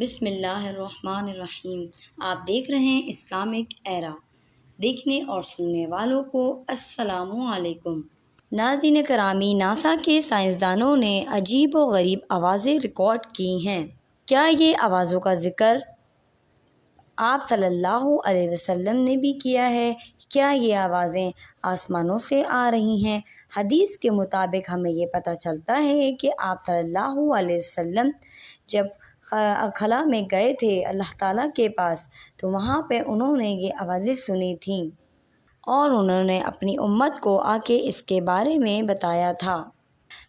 بسم اللہ الرحمن الرحیم۔ آپ دیکھ رہے ہیں اسلامک ایرا۔ دیکھنے اور سننے والوں کو السلام علیکم۔ ناظرین کرامی، ناسا کے سائنسدانوں نے عجیب و غریب آوازیں ریکارڈ کی ہیں۔ کیا یہ آوازوں کا ذکر آپ صلی اللہ علیہ وسلم نے بھی کیا ہے؟ کیا یہ آوازیں آسمانوں سے آ رہی ہیں؟ حدیث کے مطابق ہمیں یہ پتہ چلتا ہے کہ آپ صلی اللہ علیہ وسلم جب خلا میں گئے تھے اللہ تعالیٰ کے پاس، تو وہاں پہ انہوں نے یہ آوازیں سنی تھیں اور انہوں نے اپنی امت کو آ کے اس کے بارے میں بتایا تھا۔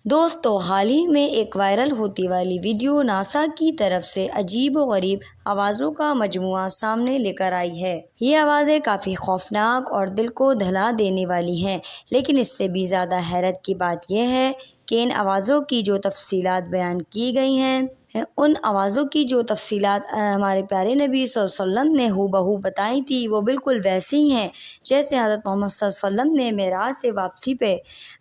دوستو، حال ہی میں ایک وائرل ہوتی والی ویڈیو ناسا کی طرف سے عجیب و غریب آوازوں کا مجموعہ سامنے لے کر آئی ہے۔ یہ آوازیں کافی خوفناک اور دل کو دہلا دینے والی ہیں، لیکن اس سے بھی زیادہ حیرت کی بات یہ ہے کہ ان آوازوں کی جو تفصیلات بیان کی گئی ہیں، ان آوازوں کی جو تفصیلات ہمارے پیارے نبی صلی اللہ علیہ وسلم نے ہو بہو بتائی تھی، وہ بالکل ویسی ہی ہیں جیسے حضرت محمد صلی اللہ علیہ وسلم نے معراج سے واپسی پہ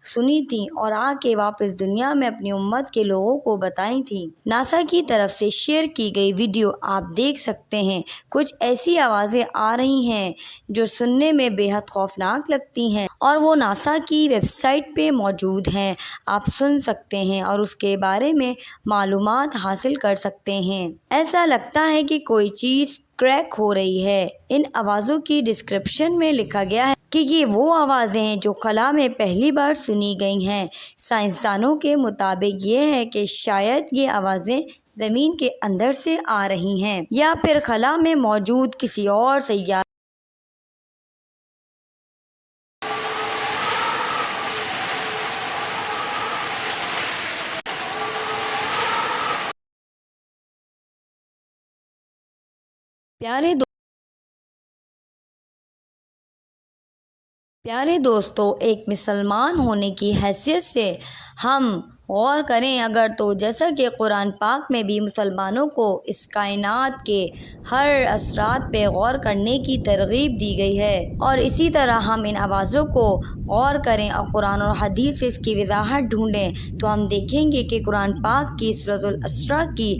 سنی تھیں اور آ کے واپس دنیا میں اپنی امت کے لوگوں کو بتائی تھیں۔ ناسا کی طرف سے شیئر کی گئی ویڈیو آپ دیکھ سکتے ہیں۔ کچھ ایسی آوازیں آ رہی ہیں جو سننے میں بے حد خوفناک لگتی ہیں، اور وہ ناسا کی ویب سائٹ پہ موجود ہیں۔ آپ سن سکتے ہیں اور اس کے بارے میں معلومات حاصل کر سکتے ہیں۔ ایسا لگتا ہے کہ کوئی چیز کریک ہو رہی ہے۔ ان آوازوں کی ڈسکرپشن میں لکھا گیا ہے کہ یہ وہ آوازیں ہیں جو خلا میں پہلی بار سنی گئی ہیں۔ سائنسدانوں کے مطابق یہ ہے کہ شاید یہ آوازیں زمین کے اندر سے آ رہی ہیں یا پھر خلا میں موجود کسی اور سیارے پیارے دوستو، ایک مسلمان ہونے کی حیثیت سے ہم غور کریں اگر تو جیسا کہ قرآن پاک میں بھی مسلمانوں کو اس کائنات کے ہر اثرات پہ غور کرنے کی ترغیب دی گئی ہے، اور اسی طرح ہم ان آوازوں کو غور کریں اور قرآن اور حدیث سے اس کی وضاحت ڈھونڈیں تو ہم دیکھیں گے کہ قرآن پاک کی سورۃ الاسراء کی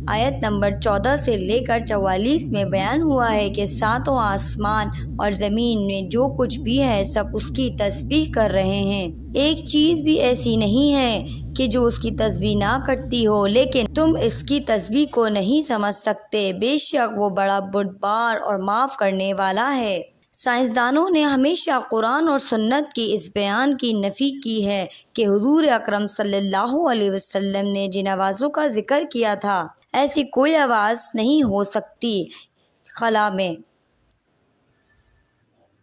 آیت نمبر 14 سے لے کر 44 میں بیان ہوا ہے کہ ساتوں آسمان اور زمین میں جو کچھ بھی ہے سب اس کی تسبیح کر رہے ہیں۔ ایک چیز بھی ایسی نہیں ہے کہ جو اس کی تسبیح نہ کرتی ہو، لیکن تم اس کی تسبیح کو نہیں سمجھ سکتے۔ بے شک وہ بڑا بردبار اور معاف کرنے والا ہے۔ سائنسدانوں نے ہمیشہ قرآن اور سنت کی اس بیان کی نفی کی ہے کہ حضور اکرم صلی اللہ علیہ وسلم نے جن آوازوں کا ذکر کیا تھا، ایسی کوئی آواز نہیں ہو سکتی۔ خلا میں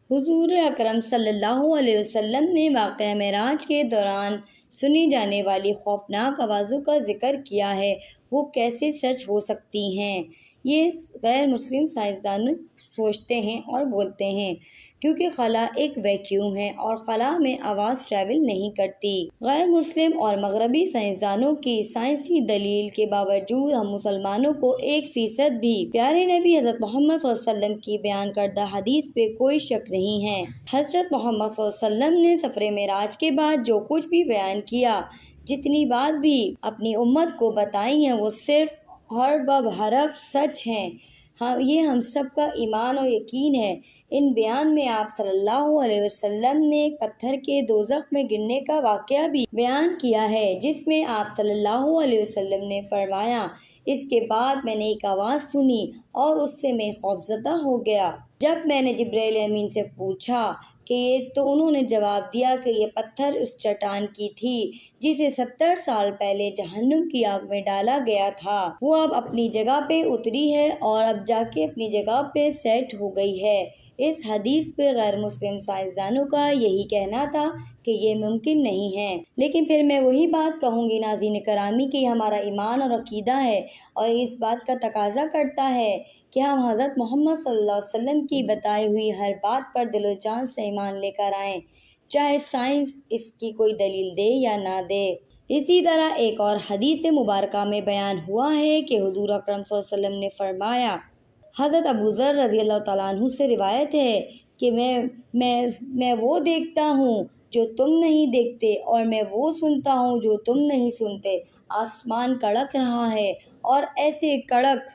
حضور اکرم صلی اللہ علیہ وسلم نے واقعہ معراج کے دوران سنی جانے والی خوفناک آوازوں کا ذکر کیا ہے، وہ کیسے سچ ہو سکتی ہیں؟ یہ غیر مسلم سائنسدان سوچتے ہیں اور بولتے ہیں کیونکہ خلا ایک ویکیوم ہے اور خلا میں آواز ٹریول نہیں کرتی۔ غیر مسلم اور مغربی سائنسدانوں کی سائنسی دلیل کے باوجود ہم مسلمانوں کو 1% بھی پیارے نبی حضرت محمد صلی اللہ علیہ وسلم کی بیان کردہ حدیث پہ کوئی شک نہیں ہے۔ حضرت محمد صلی اللہ علیہ وسلم نے سفر معراج کے بعد جو کچھ بھی بیان کیا، جتنی بات بھی اپنی امت کو بتائی ہیں، وہ صرف حرف بحرف سچ ہیں۔ یہ ہم سب کا ایمان اور یقین ہے۔ ان بیان میں آپ صلی اللہ علیہ وسلم نے ایک پتھر کے دوزخ میں گرنے کا واقعہ بھی بیان کیا ہے، جس میں آپ صلی اللہ علیہ وسلم نے فرمایا، اس کے بعد میں نے ایک آواز سنی اور اس سے میں خوفزدہ ہو گیا۔ جب میں نے جبرائیل امین سے پوچھا کہ یہ تو انہوں نے جواب دیا کہ یہ پتھر اس چٹان کی تھی جسے 70 سال پہلے جہنم کی آگ میں ڈالا گیا تھا، وہ اب اپنی جگہ پہ اتری ہے اور اب جا کے اپنی جگہ پہ سیٹ ہو گئی ہے۔ اس حدیث پہ غیر مسلم سائنسدانوں کا یہی کہنا تھا کہ یہ ممکن نہیں ہے، لیکن پھر میں وہی بات کہوں گی ناظرین کرامی کہ ہمارا ایمان اور عقیدہ ہے اور اس بات کا تقاضا کرتا ہے کہ ہم حضرت محمد صلی اللہ علیہ وسلم کی بتائی ہوئی ہر بات پر دل و جان سے ایمان لے کر آئیں، چاہے سائنس اس کی کوئی دلیل دے یا نہ دے۔ اسی طرح ایک اور حدیث مبارکہ میں بیان ہوا ہے کہ حضور اکرم صلی اللہ علیہ وسلم نے فرمایا، حضرت ابو ذر رضی اللہ تعالیٰ عنہ سے روایت ہے کہ میں وہ دیکھتا ہوں جو تم نہیں دیکھتے اور میں وہ سنتا ہوں جو تم نہیں سنتے۔ آسمان کڑک رہا ہے اور ایسے کڑک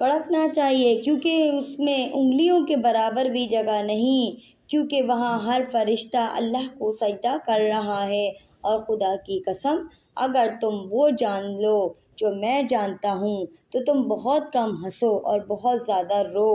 کڑکنا چاہیے، کیونکہ اس میں انگلیوں کے برابر بھی جگہ نہیں، کیونکہ وہاں ہر فرشتہ اللہ کو سجدہ کر رہا ہے۔ اور خدا کی قسم، اگر تم وہ جان لو جو میں جانتا ہوں تو تم بہت کم ہنسو اور بہت زیادہ رو،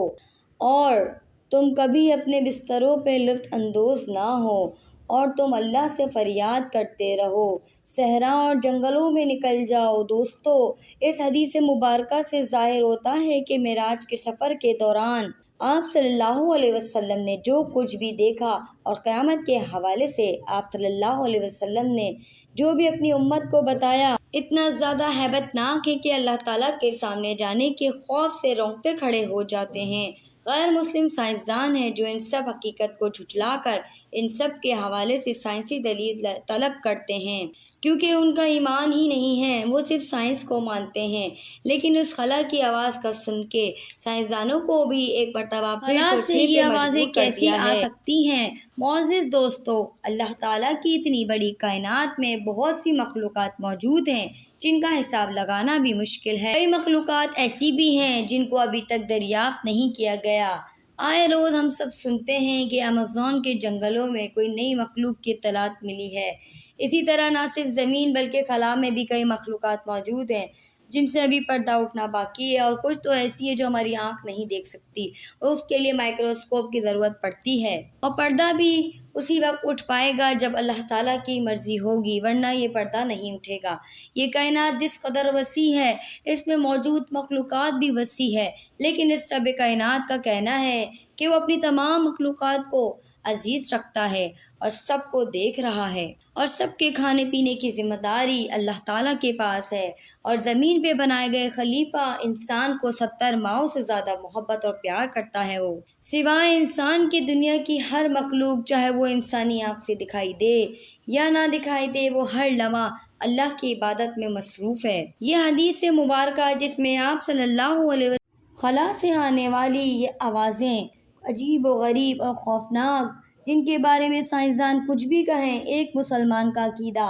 اور تم کبھی اپنے بستروں پہ لطف اندوز نہ ہو، اور تم اللہ سے فریاد کرتے رہو، صحرا اور جنگلوں میں نکل جاؤ۔ دوستو، اس حدیث مبارکہ سے ظاہر ہوتا ہے کہ معراج کے سفر کے دوران آپ صلی اللہ علیہ وسلم نے جو کچھ بھی دیکھا، اور قیامت کے حوالے سے آپ صلی اللہ علیہ وسلم نے جو بھی اپنی امت کو بتایا، اتنا زیادہ ہیبت ناک ہے کہ اللہ تعالیٰ کے سامنے جانے کے خوف سے رونگٹے کھڑے ہو جاتے ہیں۔ غیر مسلم سائنسدان ہیں جو ان سب حقیقت کو جھٹلا کر ان سب کے حوالے سے سائنسی دلیل طلب کرتے ہیں، کیونکہ ان کا ایمان ہی نہیں ہے، وہ صرف سائنس کو مانتے ہیں۔ لیکن اس خلا کی آواز کا سن کے سائنسدانوں کو بھی ایک مرتبہ پھر سوچنے پہ مجبور کر دیا ہے۔ سکتی ہیں معزز دوستو، اللہ تعالیٰ کی اتنی بڑی کائنات میں بہت سی مخلوقات موجود ہیں جن کا حساب لگانا بھی مشکل ہے۔ کئی مخلوقات ایسی بھی ہیں جن کو ابھی تک دریافت نہیں کیا گیا۔ آئے روز ہم سب سنتے ہیں کہ ایمیزون کے جنگلوں میں کوئی نئی مخلوق کی اطلاعات ملی ہے۔ اسی طرح نہ صرف زمین بلکہ خلا میں بھی کئی مخلوقات موجود ہیں جن سے ابھی پردہ اٹھنا باقی ہے، اور کچھ تو ایسی ہے جو ہماری آنکھ نہیں دیکھ سکتی، اور اس کے لیے مائکروسکوپ کی ضرورت پڑتی ہے، اور پردہ بھی اسی وقت اٹھ پائے گا جب اللہ تعالیٰ کی مرضی ہوگی، ورنہ یہ پردہ نہیں اٹھے گا۔ یہ کائنات جس قدر وسیع ہے، اس میں موجود مخلوقات بھی وسیع ہے، لیکن اس رب کائنات کا کہنا ہے کہ وہ اپنی تمام مخلوقات کو عزیز رکھتا ہے اور سب کو دیکھ رہا ہے، اور سب کے کھانے پینے کی ذمہ داری اللہ تعالیٰ کے پاس ہے، اور زمین پہ بنائے گئے خلیفہ انسان کو 70 ماؤں سے زیادہ محبت اور پیار کرتا ہے۔ وہ سوائے انسان کی دنیا کی ہر مخلوق، چاہے وہ انسانی آنکھ سے دکھائی دے یا نہ دکھائی دے، وہ ہر لمحہ اللہ کی عبادت میں مصروف ہے۔ یہ حدیث مبارکہ جس میں آپ صلی اللہ علیہ وسلم خلا سے آنے والی یہ آوازیں عجیب و غریب اور خوفناک، جن کے بارے میں سائنسدان کچھ بھی کہیں، ایک مسلمان کا عقیدہ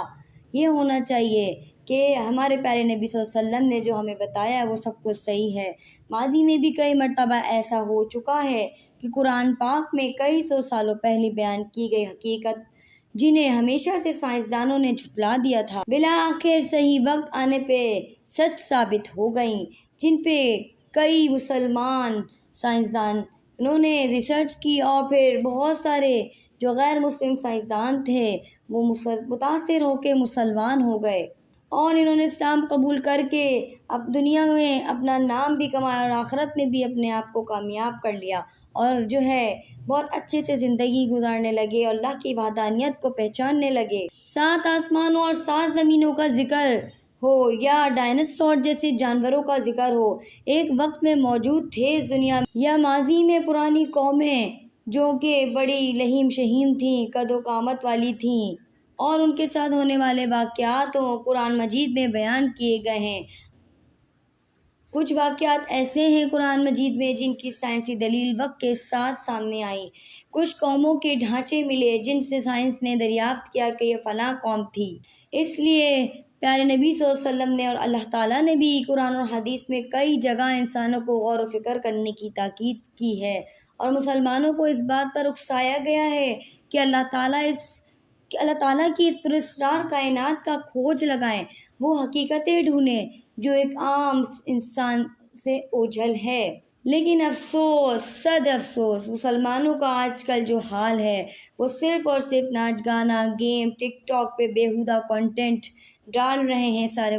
یہ ہونا چاہیے کہ ہمارے پیارے نبی صلی اللہ علیہ وسلم نے جو ہمیں بتایا ہے وہ سب کچھ صحیح ہے۔ ماضی میں بھی کئی مرتبہ ایسا ہو چکا ہے کہ قرآن پاک میں کئی سو سالوں پہلے بیان کی گئی حقیقت جنہیں ہمیشہ سے سائنسدانوں نے جھٹلا دیا تھا، بالآخر صحیح وقت آنے پہ سچ ثابت ہو گئیں، جن پہ کئی مسلمان سائنسدانوں نے ریسرچ کی، اور پھر بہت سارے جو غیر مسلم سائنسدان تھے وہ متاثر ہو کے مسلمان ہو گئے، اور انہوں نے اسلام قبول کر کے اب دنیا میں اپنا نام بھی کمایا اور آخرت میں بھی اپنے آپ کو کامیاب کر لیا، اور جو ہے بہت اچھے سے زندگی گزارنے لگے اور اللہ کی وحدانیت کو پہچاننے لگے۔ 7 آسمانوں اور 7 زمینوں کا ذکر ہو یا ڈائناسور جیسے جانوروں کا ذکر ہو، ایک وقت میں موجود تھے اس دنیا میں، یا ماضی میں پرانی قومیں جو کہ بڑی لہیم شہیم تھیں، قد و قامت والی تھیں، اور ان کے ساتھ ہونے والے واقعات قرآن مجید میں بیان کیے گئے ہیں۔ کچھ واقعات ایسے ہیں قرآن مجید میں جن کی سائنسی دلیل وقت کے ساتھ سامنے آئی، کچھ قوموں کے ڈھانچے ملے جن سے سائنس نے دریافت کیا کہ یہ فلاں قوم تھی۔ اس لیے پیارے نبی صلی اللہ علیہ وسلم نے اور اللہ تعالیٰ نے بھی قرآن اور حدیث میں کئی جگہ انسانوں کو غور و فکر کرنے کی تاکید کی ہے، اور مسلمانوں کو اس بات پر اکسایا گیا ہے کہ اللہ تعالیٰ کی اس پراسرار کائنات کا کھوج لگائیں، وہ حقیقتیں ڈھونڈیں جو ایک عام انسان سے اوجھل ہے۔ لیکن افسوس، صد افسوس، مسلمانوں کا آج کل جو حال ہے وہ صرف اور صرف ناچ گانا، گیم، ٹک ٹاک پہ بیہودہ کنٹینٹ ڈال رہے ہیں۔ سارے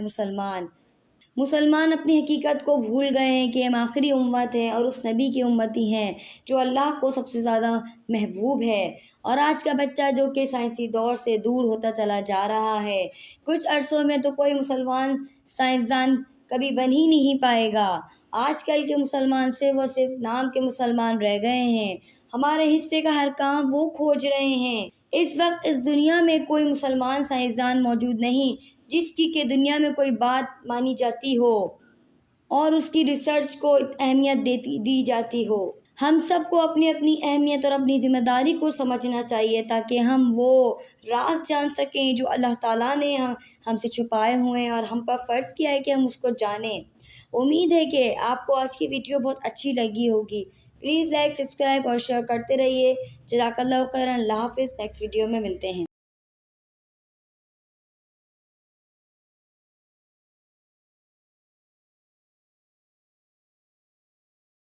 مسلمان اپنی حقیقت کو بھول گئے ہیں کہ ہم آخری امت ہیں اور اس نبی کی امتی ہیں جو اللہ کو سب سے زیادہ محبوب ہے، اور آج کا بچہ جو کہ سائنسی دور سے دور ہوتا چلا جا رہا ہے، کچھ عرصوں میں تو کوئی مسلمان سائنسدان کبھی بن ہی نہیں پائے گا۔ آج کل کے مسلمان صرف نام کے مسلمان رہ گئے ہیں، ہمارے حصے کا ہر کام وہ کھوج رہے ہیں۔ اس وقت اس دنیا میں کوئی مسلمان سائنسدان موجود نہیں جس کی کہ دنیا میں کوئی بات مانی جاتی ہو اور اس کی ریسرچ کو اہمیت دی جاتی ہو۔ ہم سب کو اپنی اپنی اہمیت اور اپنی ذمہ داری کو سمجھنا چاہیے تاکہ ہم وہ راز جان سکیں جو اللہ تعالیٰ نے ہم سے چھپائے ہوئے ہیں اور ہم پر فرض کیا ہے کہ ہم اس کو جانیں۔ امید ہے کہ آپ کو آج کی ویڈیو بہت اچھی لگی ہوگی۔ پلیز لائک، سبسکرائب اور شیئر کرتے رہیے۔ جزاک اللہ خیرا۔ اللہ حافظ۔ نیکسٹ ویڈیو میں ملتے ہیں۔